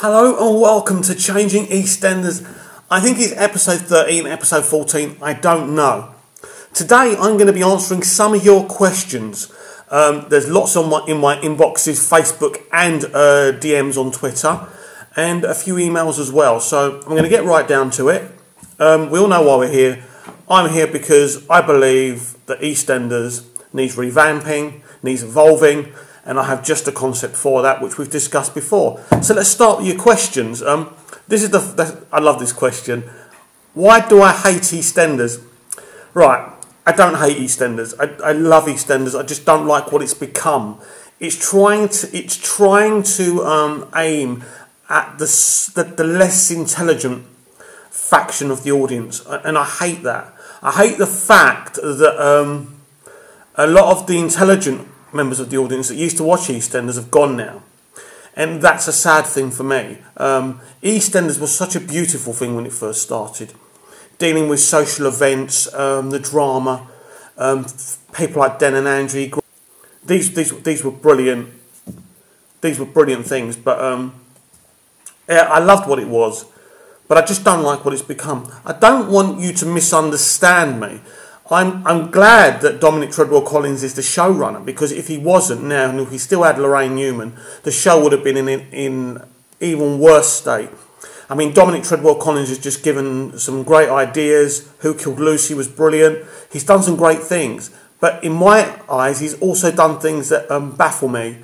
Hello and welcome to Changing Eastenders. I think it's episode 13, episode 14, I don't know. Today I'm going to be answering some of your questions. There's lots in my inboxes, Facebook and DMs on Twitter, and a few emails as well. So I'm going to get right down to it. We all know why we're here. I'm here because I believe that Eastenders needs revamping, needs evolving, and I have just a concept for that, which we've discussed before. So let's start with your questions. I love this question. Why do I hate Eastenders? Right, I don't hate Eastenders. I love Eastenders. I just don't like what it's become. It's trying to aim at the less intelligent faction of the audience, and I hate that. I hate the fact that a lot of the intelligent members of the audience that used to watch EastEnders have gone now, and that's a sad thing for me. EastEnders was such a beautiful thing when it first started, dealing with social events, the drama, people like Den and Andrew. These were brilliant. These were brilliant things, but yeah, I loved what it was, but I just don't like what it's become. I don't want you to misunderstand me. I'm glad that Dominic Treadwell-Collins is the showrunner, because if he wasn't now, and if he still had Lorraine Newman, the show would have been in even worse state. I mean, Dominic Treadwell-Collins has just given some great ideas. Who Killed Lucy was brilliant. He's done some great things. But in my eyes, he's also done things that baffle me.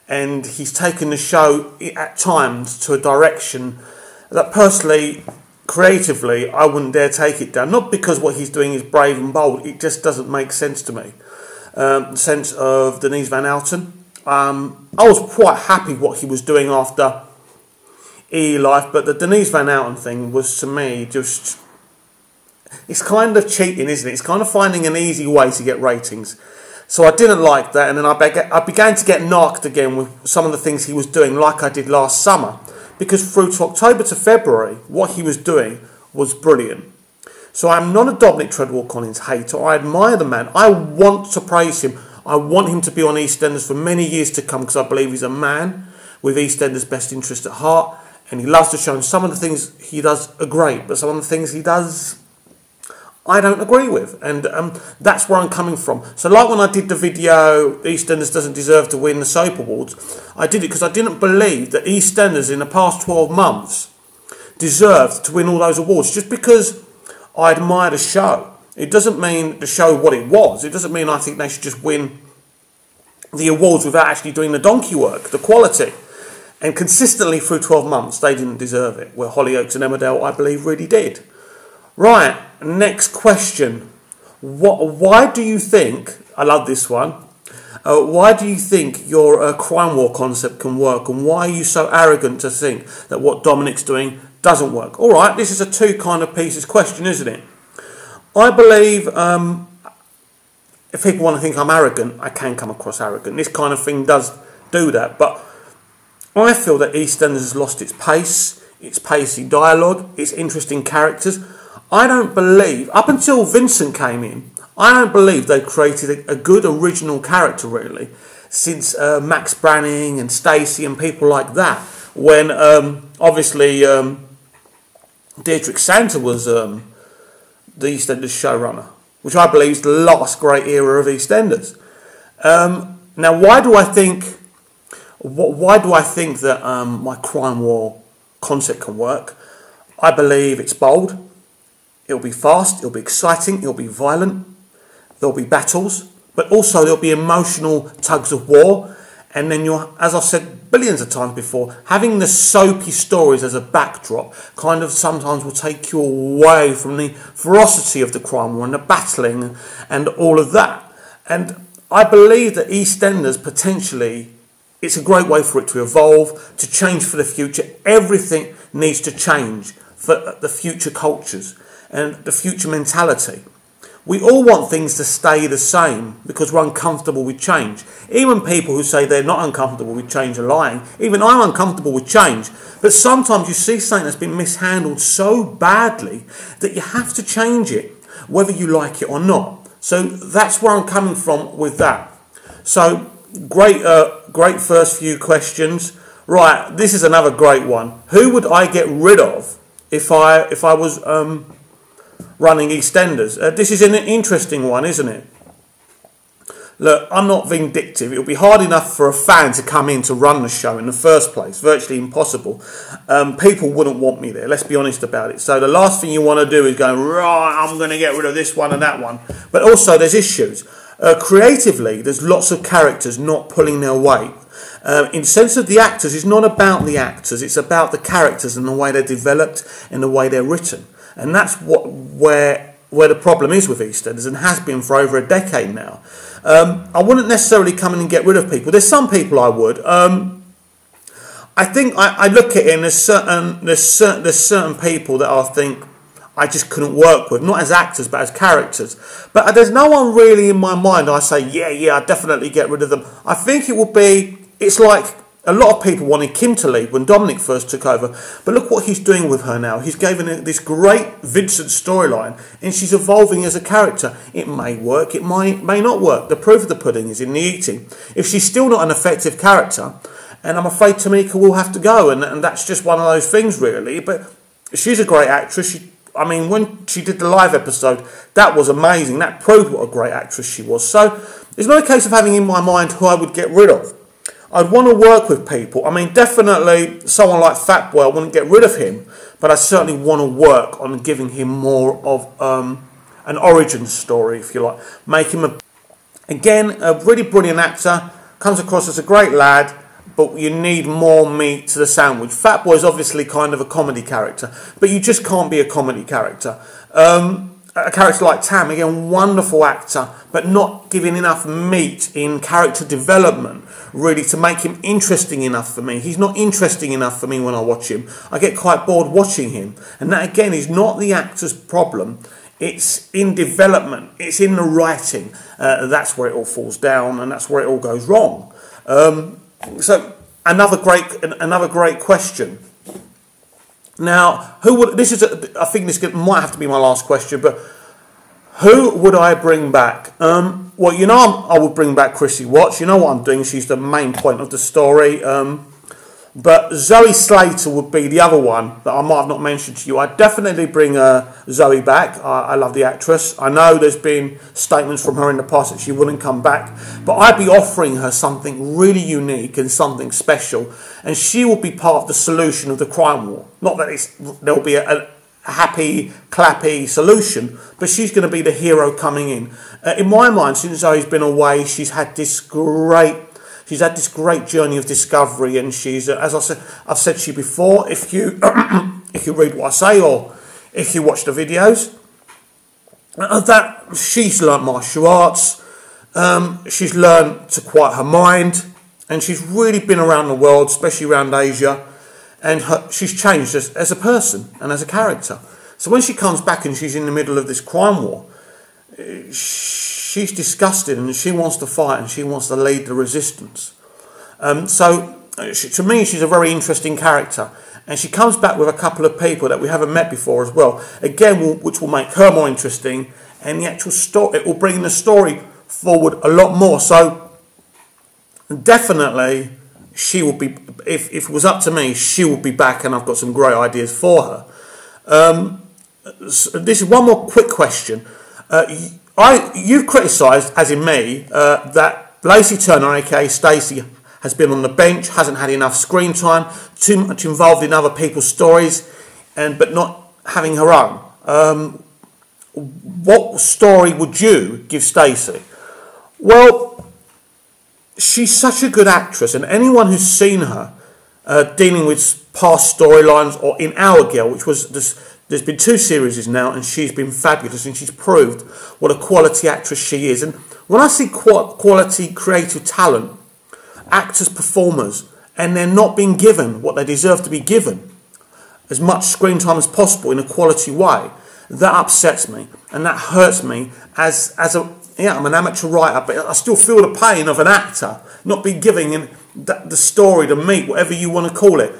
And he's taken the show at times to a direction that personally, creatively, I wouldn't dare take it down. Not because what he's doing is brave and bold. It just doesn't make sense to me. The sense of Denise Van Outen. I was quite happy what he was doing after EE Life, but the Denise Van Outen thing was, to me, just... It's kind of cheating, isn't it? It's kind of finding an easy way to get ratings. So I didn't like that, and then I began to get narked again with some of the things he was doing, like I did last summer. Because through to October to February, what he was doing was brilliant. So I'm not a Dominic Treadwell-Collins hater. I admire the man. I want to praise him. I want him to be on EastEnders for many years to come, because I believe he's a man with EastEnders' best interest at heart, and he loves the show. And some of the things he does are great, but some of the things he does, I don't agree with, and that's where I'm coming from. So like when I did the video, EastEnders doesn't deserve to win the Soap Awards, I did it because I didn't believe that EastEnders in the past 12 months deserved to win all those awards. Just because I admire the show, it doesn't mean the show what it was. It doesn't mean I think they should just win the awards without actually doing the donkey work, the quality. And consistently through 12 months, they didn't deserve it, where Hollyoaks and Emmerdale, I believe, really did. Right, next question. Why do you think, I love this one, why do you think your crime war concept can work, and why are you so arrogant to think that what Dominic's doing doesn't work? All right, this is a two kind of pieces question, isn't it? I believe if people want to think I'm arrogant, I can come across arrogant. This kind of thing does do that, but I feel that EastEnders has lost its pace, its pacey dialogue, its interesting characters. I don't believe, up until Vincent came in, I don't believe they created a good original character, really, since Max Branning and Stacey and people like that, when obviously Deirdre Santa was the EastEnders showrunner, which I believe is the last great era of EastEnders. Now, why do I think that my crime war concept can work? I believe it's bold. It'll be fast, it'll be exciting, it'll be violent, there'll be battles, but also there'll be emotional tugs of war. And then you're, as I've said billions of times before, having the soapy stories as a backdrop kind of sometimes will take you away from the ferocity of the crime war and the battling and all of that. And I believe that EastEnders potentially, it's a great way for it to evolve, to change for the future. Everything needs to change for the future cultures and the future mentality. We all want things to stay the same because we're uncomfortable with change. Even people who say they're not uncomfortable with change are lying. Even I'm uncomfortable with change. But sometimes you see something that's been mishandled so badly that you have to change it, whether you like it or not. So that's where I'm coming from with that. So great first few questions. Right, this is another great one. Who would I get rid of if I was running EastEnders? This is an interesting one, isn't it? Look, I'm not vindictive. It'll be hard enough for a fan to come in to run the show in the first place. Virtually impossible. People wouldn't want me there. Let's be honest about it. So the last thing you want to do is go, right, I'm going to get rid of this one and that one. But also there's issues. Creatively, there's lots of characters not pulling their weight. In the sense of the actors, it's not about the actors. It's about the characters and the way they're developed and the way they're written. And that's where the problem is with EastEnders, and has been for over a decade now. I wouldn't necessarily come in and get rid of people. There's some people I would. I think I look at it and there's certain people that I think I just couldn't work with, not as actors but as characters. But there's no one really in my mind I say, yeah, I'd definitely get rid of them. I think it would be, it's like a lot of people wanted Kim to leave when Dominic first took over. But look what he's doing with her now. He's given her this great Vincent storyline, and she's evolving as a character. It may work, it may not work. The proof of the pudding is in the eating. If she's still not an effective character, and I'm afraid Tamika will have to go, and that's just one of those things, really. But she's a great actress. I mean, when she did the live episode, that was amazing. That proved what a great actress she was. So it's not a case of having in my mind who I would get rid of. I'd want to work with people. I mean, definitely someone like Fatboy, I wouldn't get rid of him, but I certainly want to work on giving him more of an origin story, if you like. Make him, again, a really brilliant actor, comes across as a great lad, but you need more meat to the sandwich. Fatboy is obviously kind of a comedy character, but you just can't be a comedy character. A character like Tam, again, wonderful actor, but not giving enough meat in character development, really, to make him interesting enough for me. He's not interesting enough for me when I watch him. I get quite bored watching him. And that, again, is not the actor's problem. It's in development. It's in the writing. That's where it all falls down, and that's where it all goes wrong. So, another great question. Now, who would? This is. I think this might have to be my last question. But who would I bring back? Well, you know, I would bring back Chrissy Watts. You know what I'm doing. She's the main point of the story. But Zoe Slater would be the other one that I might have not mentioned to you. I'd definitely bring Zoe back. I love the actress. I know there's been statements from her in the past that she wouldn't come back. But I'd be offering her something really unique and something special. And she will be part of the solution of the crime war. Not that there'll be a happy, clappy solution, but she's going to be the hero coming in. In my mind, since Zoe's been away, she's had this great journey of discovery, and she's, as I've said to you before, if you if you read what I say or if you watch the videos, that she's learnt martial arts, she's learned to quiet her mind, and she's really been around the world, especially around Asia, and she's changed as a person and as a character. So when she comes back and she's in the middle of this crime war, she's disgusted and she wants to fight and she wants to lead the resistance. To me, she's a very interesting character. And she comes back with a couple of people that we haven't met before as well. Again, which will make her more interesting. And the actual story, it will bring the story forward a lot more. So definitely, she will be, if it was up to me, she will be back, and I've got some great ideas for her. So this is one more quick question. You've criticised, as in me, that Lacey Turner, aka Stacey, has been on the bench, hasn't had enough screen time, too much involved in other people's stories, but not having her own. What story would you give Stacey? Well, she's such a good actress, and anyone who's seen her dealing with past storylines, or in Our Girl, which was this. There's been 2 series now, and she's been fabulous, and she's proved what a quality actress she is. And when I see quality creative talent, actors, performers, and they're not being given what they deserve to be given, as much screen time as possible in a quality way, that upsets me, and that hurts me I'm an amateur writer, but I still feel the pain of an actor not being given the story, the meat, whatever you want to call it.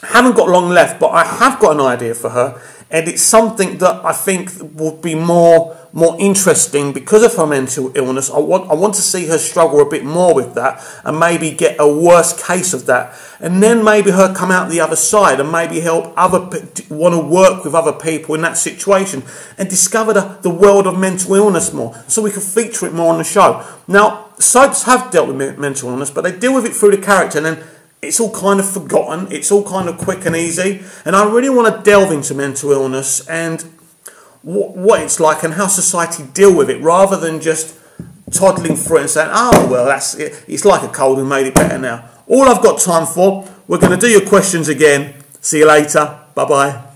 Haven't got long left, but I have got an idea for her, and it's something that I think would be more interesting because of her mental illness. I want to see her struggle a bit more with that, and maybe get a worse case of that, and then maybe her come out the other side and maybe help want to work with other people in that situation and discover the world of mental illness more, so we can feature it more on the show. Now, soaps have dealt with mental illness, but they deal with it through the character, and then it's all kind of forgotten. It's all kind of quick and easy. And I really want to delve into mental illness and what it's like and how society deal with it, rather than just toddling through it and saying, oh, well, that's it. It's like a cold, we made it better now. All I've got time for, we're going to do your questions again. See you later. Bye-bye.